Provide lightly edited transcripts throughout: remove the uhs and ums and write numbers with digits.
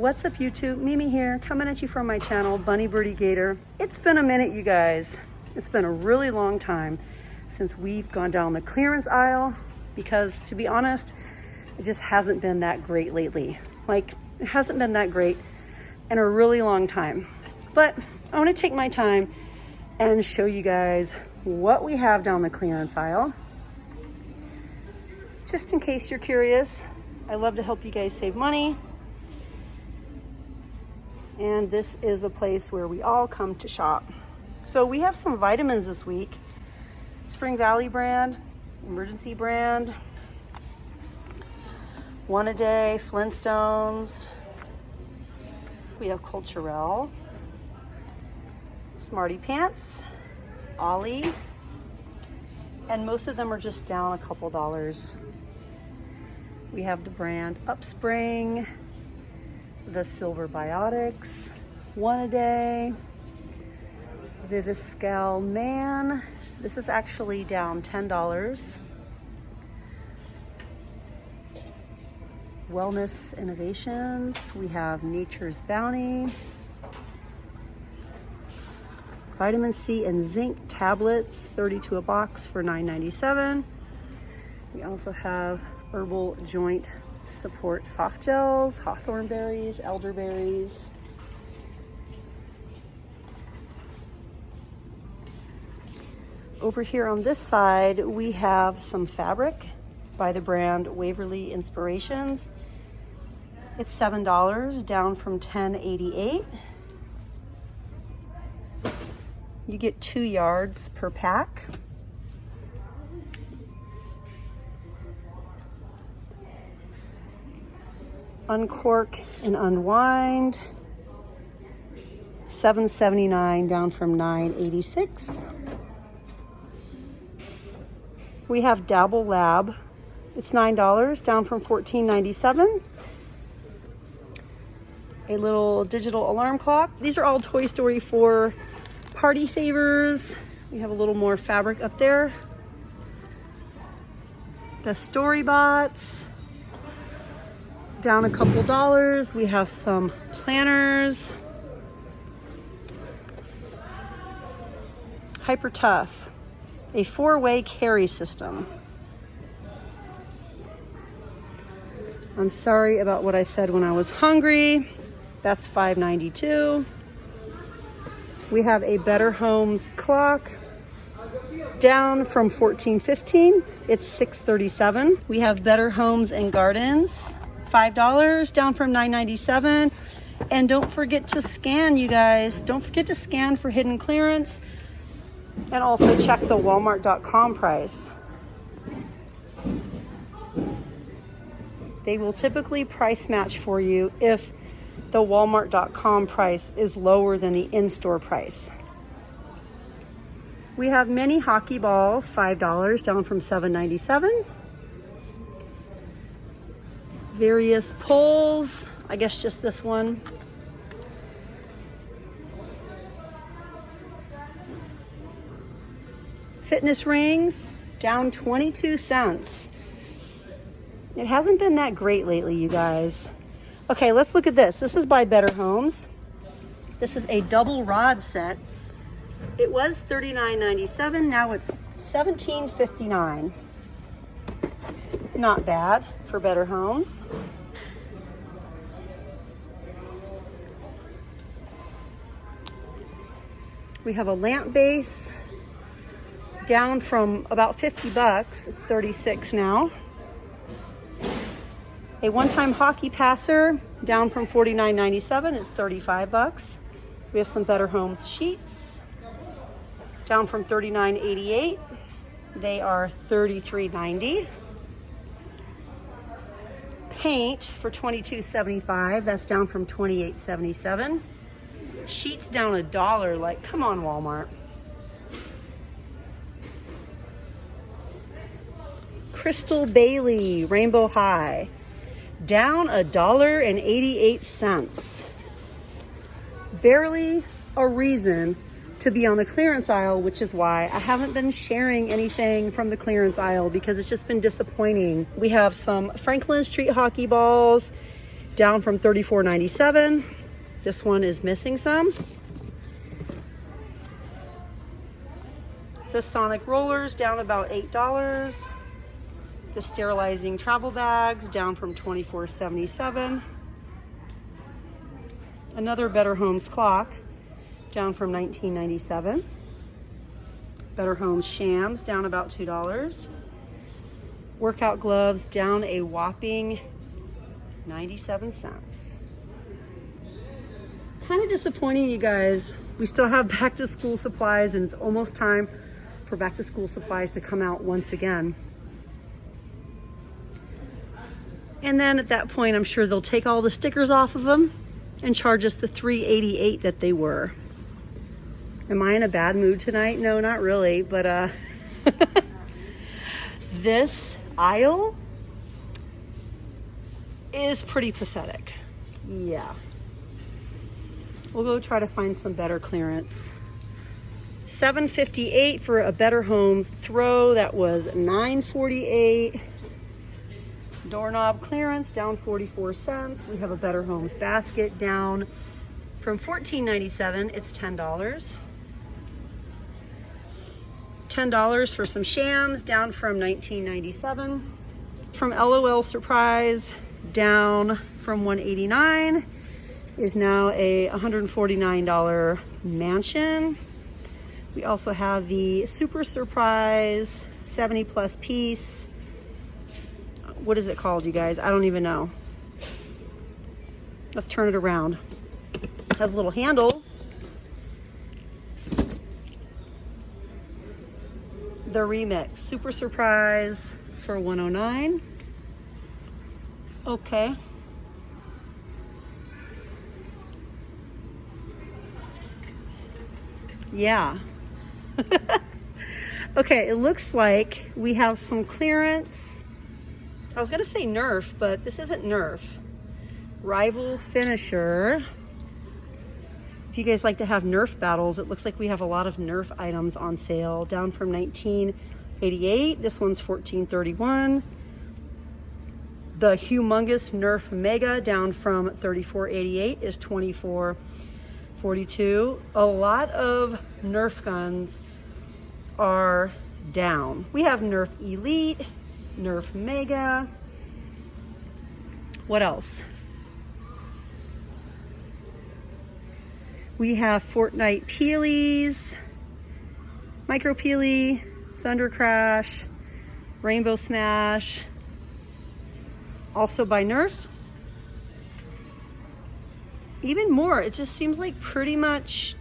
What's up YouTube? Mimi here, coming at you from my channel, Bunny Birdy Gator. It's been a minute, you guys. It's been a really long time since we've gone down the clearance aisle because, to be honest, it just hasn't been that great lately. Like, it hasn't been that great in a really long time. But I want to take my time and show you guys what we have down the clearance aisle. Just in case you're curious, I love to help you guys save money. And this is a place where we all come to shop. So we have some vitamins this week. Spring Valley brand, emergency brand, One a Day, Flintstones. We have Culturelle, Smarty Pants, Ollie, and most of them are just down a couple dollars. We have the brand Upspring, the Silver Biotics, One a Day, Viviscal Man. This is actually down $10. Wellness Innovations. We have Nature's Bounty. Vitamin C and zinc tablets, 32 a box for $9.97. We also have Herbal Joint Support soft gels, hawthorn berries, elderberries. Over here on this side, we have some fabric by the brand Waverly Inspirations. It's $7, down from $10.88. You get 2 yards per pack. Uncork and Unwind, $7.79, down from $9.86. We have Dabble Lab. It's $9, down from $14.97. A little digital alarm clock. These are all Toy Story 4 party favors. We have a little more fabric up there. The Storybots, down a couple dollars. We have some planners. Hyper Tough, a 4-way carry system. I'm sorry about what I said when I was hungry. That's $5.92. We have a Better Homes clock, down from $14.15. It's $6.37. We have Better Homes and Gardens, $5, down from $9.97. And don't forget to scan, you guys. Don't forget to scan for hidden clearance. And also check the Walmart.com price. They will typically price match for you if the Walmart.com price is lower than the in-store price. We have mini hockey balls, $5, down from $7.97. Various poles, I guess just this one. Fitness rings, down 22 cents. It hasn't been that great lately, you guys. Okay, let's look at this. This is by Better Homes. This is a double rod set. It was $39.97, now it's $17.59. Not bad for Better Homes. We have a lamp base, down from about 50 bucks. It's 36 now. A one-time hockey passer, down from $49.97. It's 35 bucks. We have some Better Homes sheets, down from $39.88. They are $33.90. Paint for $22.75. That's down from $28.77. Sheets down $1. Like, come on, Walmart. Crystal Bailey Rainbow High, down $1.88. Barely a reason to be on the clearance aisle, which is why I haven't been sharing anything from the clearance aisle because it's just been disappointing. We have some Franklin Street hockey balls, down from $34.97. This one is missing some. The Sonic rollers down about $8. The sterilizing travel bags down from $24.77. Another Better Homes clock down from $19.97. Better Homes shams down about $2. Workout gloves down a whopping 97 cents. Kind of disappointing, you guys. We still have back to school supplies, and it's almost time for back to school supplies to come out once again. And then at that point, I'm sure they'll take all the stickers off of them and charge us the $3.88 that they were. Am I in a bad mood tonight? No, not really, but this aisle is pretty pathetic. Yeah. We'll go try to find some better clearance. $7.58 for a Better Homes throw. That was $9.48. Doorknob clearance down 44 cents. We have a Better Homes basket down from $14.97. It's $10. $10 for some shams down from $19.97. From LOL Surprise down from $189 is now a $149 mansion. We also have the Super Surprise 70 plus piece. What is it called, you guys? I don't even know. Let's turn it around. It has a little handle. The Remix Super Surprise for $109. Okay. Yeah. Okay, it looks like we have some clearance. I was gonna say Nerf, but this isn't Nerf. Rival Finisher. If you guys like to have Nerf battles, it looks like we have a lot of Nerf items on sale, down from $19.88. This one's $14.31. The humongous Nerf Mega down from $34.88 is $24.42. A lot of Nerf guns are down. We have Nerf Elite, Nerf Mega. What else? We have Fortnite Peelies, Micro Peely, Thunder Crash, Rainbow Smash, also by Nerf. Even more, it just seems like pretty much,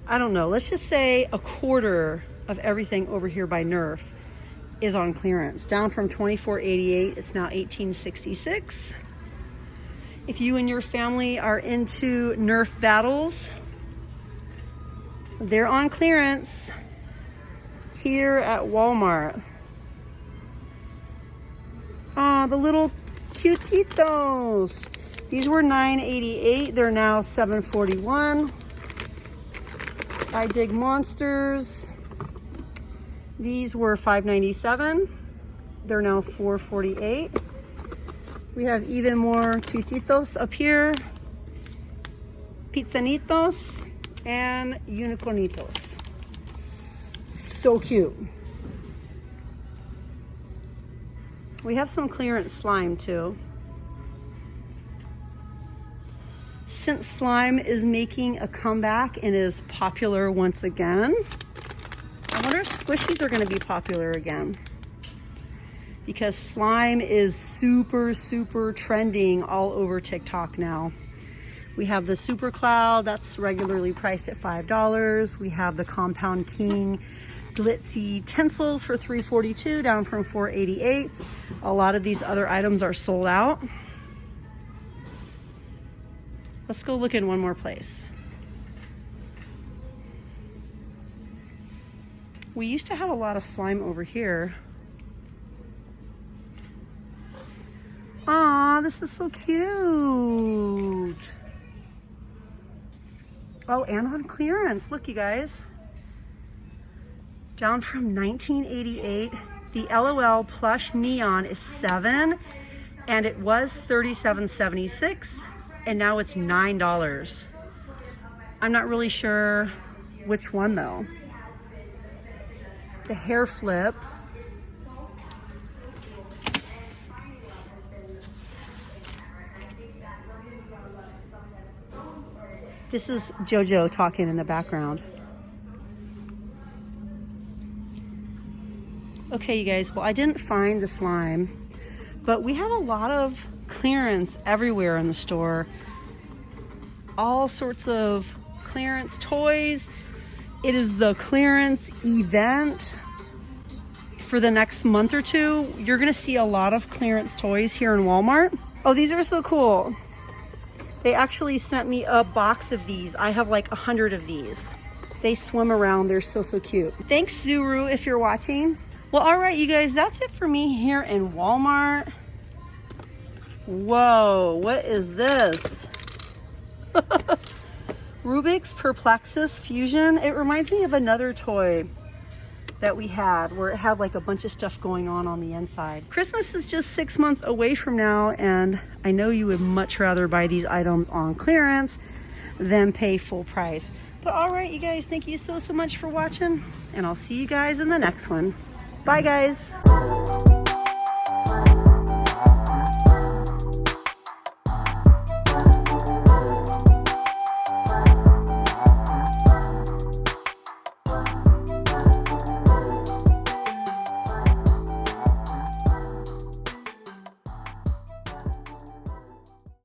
I don't know, let's just say a quarter of everything over here by Nerf is on clearance. Down from $24.88, it's now $18.66. If you and your family are into Nerf battles, they're on clearance here at Walmart. Oh, the little cutitos. These were $9.88. They're now $7.41. I Dig Monsters. These were $5.97. They're now $4.48. We have even more cutitos up here. Pizzanitos and unicornitos. So cute. We have some clearance slime too. Since slime is making a comeback and is popular once again, I wonder if squishies are going to be popular again, because slime is super trending all over TikTok now. We have the Super Cloud that's regularly priced at $5. We have the Compound King glitzy tinsels for $3.42, down from $4.88. A lot of these other items are sold out. Let's go look in one more place. We used to have a lot of slime over here. Aw, this is so cute. Oh, and on clearance. Look, you guys. Down from $19.88. The LOL plush neon is $7. And it was $37.76, and now it's $9. I'm not really sure which one though. The hair flip. This is JoJo talking in the background. Okay, you guys, well, I didn't find the slime, but we have a lot of clearance everywhere in the store. All sorts of clearance toys. It is the clearance event for the next month or two. You're gonna see a lot of clearance toys here in Walmart. Oh, these are so cool. They actually sent me a box of these. I have like 100 of these. They swim around, they're so, so cute. Thanks, Zuru, if you're watching. Well, all right, you guys, that's it for me here in Walmart. Whoa, what is this? Rubik's Perplexus Fusion. It reminds me of another toy that we had where it had like a bunch of stuff going on the inside. Christmas is just 6 months away from now, and I know you would much rather buy these items on clearance than pay full price. But all right, you guys, thank you so, so much for watching, and I'll see you guys in the next one. Bye, guys.